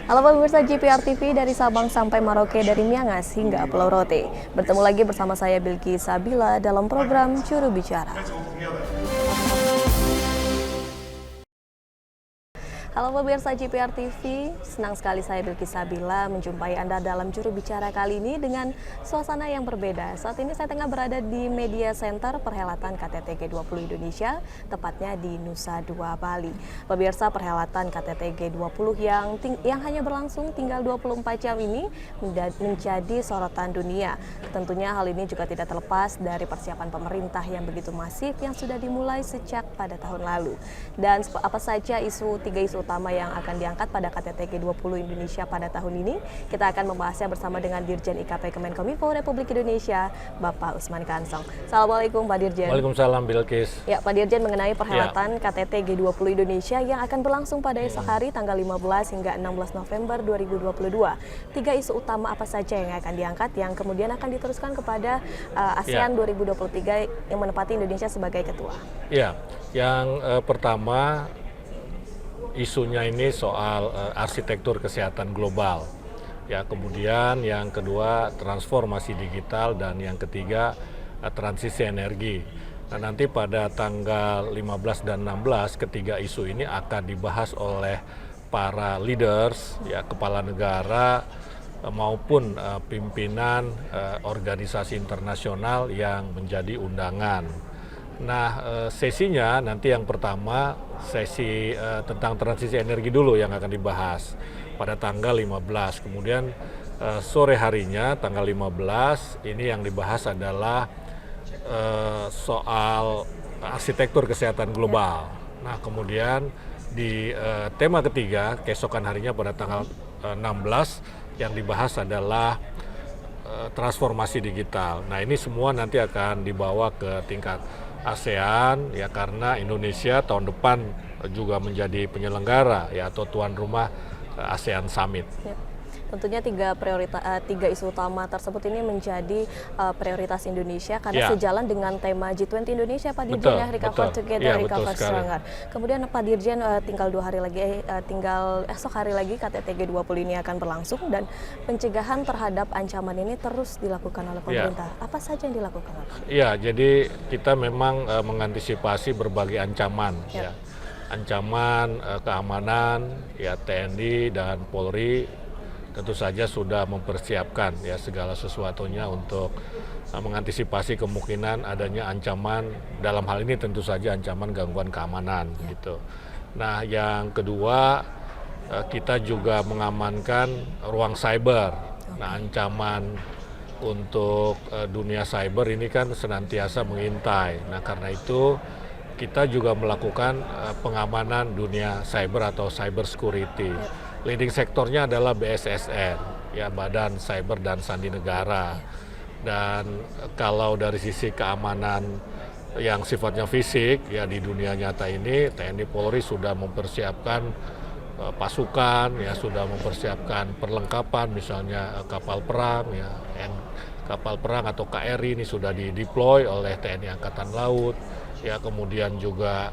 Halo pemirsa GPR TV dari Sabang sampai Merauke, dari Miangas hingga Pulau Rote. Bertemu lagi bersama saya Bilki Sabila dalam program Juru Bicara. Halo pemirsa GPR TV, senang sekali saya Bilki Sabila menjumpai Anda dalam Juru Bicara kali ini dengan suasana yang berbeda. Saat ini saya tengah berada di Media Center perhelatan KTT G20 Indonesia, tepatnya di Nusa Dua, Bali. Pemirsa, perhelatan KTT G20 yang hanya berlangsung tinggal 24 jam ini menjadi sorotan dunia. Tentunya hal ini juga tidak terlepas dari persiapan pemerintah yang begitu masif yang sudah dimulai sejak pada tahun lalu. Dan apa saja tiga isu utama yang akan diangkat pada KTT G20 Indonesia pada tahun ini. Kita akan membahasnya bersama dengan Dirjen IKP Kemenkominfo Republik Indonesia, Bapak Usman Kansong. Assalamualaikum Pak Dirjen. Waalaikumsalam Bilkis. Ya Pak Dirjen, mengenai perhelatan KTT G20 Indonesia yang akan berlangsung pada esok hari tanggal 15 hingga 16 November 2022. Tiga isu utama apa saja yang akan diangkat yang kemudian akan diteruskan kepada ASEAN 2023 yang menempati Indonesia sebagai ketua? Ya, yang pertama isunya ini soal arsitektur kesehatan global. Ya, kemudian yang kedua transformasi digital, dan yang ketiga transisi energi. Nah, nanti pada tanggal 15 dan 16 ketiga isu ini akan dibahas oleh para leaders, ya, kepala negara maupun pimpinan organisasi internasional yang menjadi undangan. Nah, sesinya nanti yang pertama sesi tentang transisi energi dulu yang akan dibahas pada tanggal 15. Kemudian sore harinya tanggal 15 ini yang dibahas adalah soal arsitektur kesehatan global. Nah, kemudian di tema ketiga keesokan harinya pada tanggal 16 yang dibahas adalah transformasi digital. Nah, ini semua nanti akan dibawa ke tingkat ASEAN, ya, karena Indonesia tahun depan juga menjadi penyelenggara, ya, atau tuan rumah ASEAN Summit. Ya. Tentunya tiga isu utama tersebut ini menjadi prioritas Indonesia karena sejalan dengan tema G20 Indonesia, Pak Dirjen, ya, Recover Together, Recover Stronger. Kemudian Pak Dirjen, tinggal esok hari lagi KTT G20 ini akan berlangsung, dan pencegahan terhadap ancaman ini terus dilakukan oleh pemerintah. Apa saja yang dilakukan? Iya, jadi kita memang mengantisipasi berbagai ancaman, ya. Ancaman keamanan, ya, TNI dan Polri tentu saja sudah mempersiapkan, ya, segala sesuatunya untuk mengantisipasi kemungkinan adanya ancaman, dalam hal ini tentu saja ancaman gangguan keamanan, gitu. Nah, yang kedua, kita juga mengamankan ruang cyber. Nah, ancaman untuk dunia cyber ini kan senantiasa mengintai. Nah, karena itu kita juga melakukan pengamanan dunia cyber atau cyber security. Leading sektornya adalah BSSN, ya, Badan Cyber dan Sandi Negara. Dan kalau dari sisi keamanan yang sifatnya fisik, ya, di dunia nyata ini TNI Polri sudah mempersiapkan pasukan, ya, sudah mempersiapkan perlengkapan, misalnya kapal perang, ya, kapal perang atau KRI ini sudah dideploy oleh TNI Angkatan Laut, ya, kemudian juga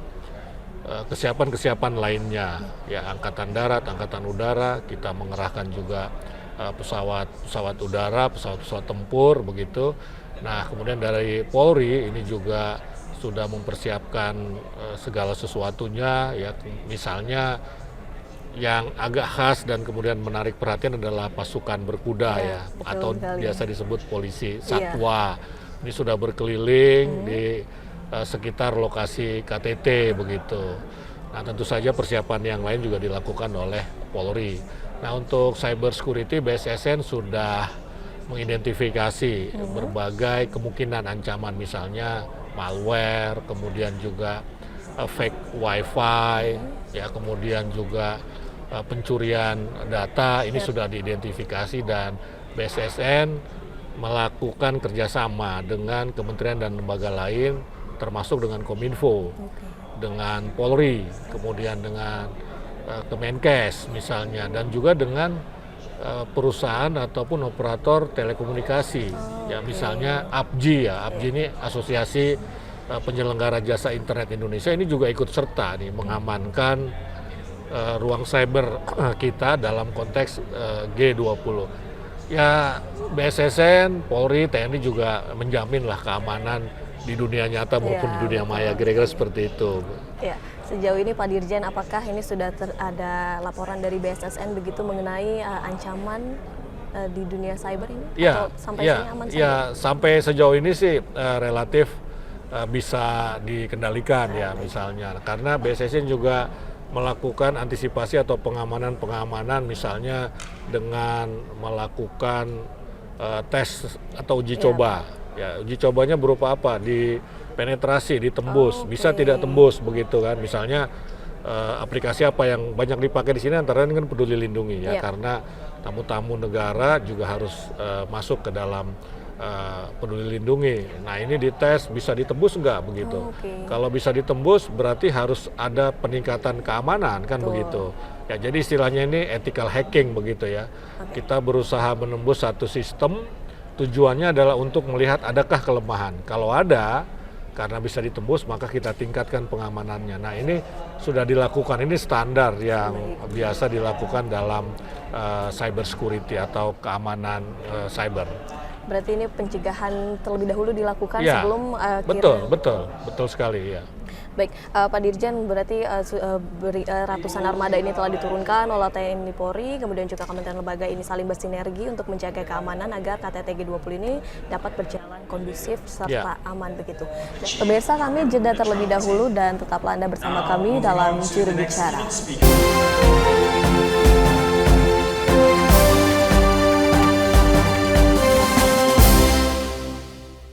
kesiapan-kesiapan lainnya, ya, Angkatan Darat, Angkatan Udara, kita mengerahkan juga pesawat udara, pesawat tempur, begitu. Nah, kemudian dari Polri ini juga sudah mempersiapkan segala sesuatunya, ya, misalnya yang agak khas dan kemudian menarik perhatian adalah pasukan berkuda, ya, atau biasa disebut polisi satwa. Ini sudah berkeliling di sekitar lokasi KTT, begitu. Nah, tentu saja persiapan yang lain juga dilakukan oleh Polri. Nah, untuk cyber security, BSSN sudah mengidentifikasi berbagai kemungkinan ancaman, misalnya malware, kemudian juga fake wifi, ya, kemudian juga pencurian data. Ini sudah diidentifikasi, dan BSSN melakukan kerjasama dengan kementerian dan lembaga lain, termasuk dengan Kominfo, dengan Polri, kemudian dengan Kemenkes misalnya, dan juga dengan perusahaan ataupun operator telekomunikasi, ya, misalnya APJI, ya, APJI ini Asosiasi Penyelenggara Jasa Internet Indonesia, ini juga ikut serta nih mengamankan ruang cyber kita dalam konteks G20. Ya BSSN, Polri, TNI juga menjamin lah keamanan di dunia nyata maupun di dunia maya, kira-kira seperti itu. Ya, sejauh ini Pak Dirjen, apakah ini sudah ada laporan dari BSSN begitu mengenai ancaman di dunia cyber ini? Ya, Atau sampai ya, sini aman saja? ya, sampai sejauh ini sih relatif bisa dikendalikan ya misalnya, karena BSSN juga melakukan antisipasi atau pengamanan misalnya dengan melakukan tes atau uji coba. Ya, uji cobanya berupa apa? Di penetrasi, ditembus, bisa tidak tembus begitu kan. Misalnya aplikasi apa yang banyak dipakai di sini antara lain kan Peduli Lindungi ya, karena tamu-tamu negara juga harus masuk ke dalam Peduli Lindungi. Nah ini dites bisa ditembus nggak begitu. Kalau bisa ditembus berarti harus ada peningkatan keamanan kan begitu. Ya jadi istilahnya ini ethical hacking begitu ya. Kita berusaha menembus satu sistem, tujuannya adalah untuk melihat adakah kelemahan. Kalau ada, karena bisa ditembus maka kita tingkatkan pengamanannya. Nah ini sudah dilakukan, ini standar yang biasa dilakukan dalam cyber security atau keamanan cyber. Berarti ini pencegahan terlebih dahulu dilakukan Ya, sebelum betul sekali ya. Baik, Pak Dirjen, berarti ratusan armada ini telah diturunkan oleh TNI Polri, kemudian juga kementerian lembaga ini saling bersinergi untuk menjaga keamanan agar KTT G20 ini dapat berjalan kondusif serta aman begitu. Pemirsa, kami jeda terlebih dahulu dan tetaplah Anda bersama kami dalam Juru Bicara.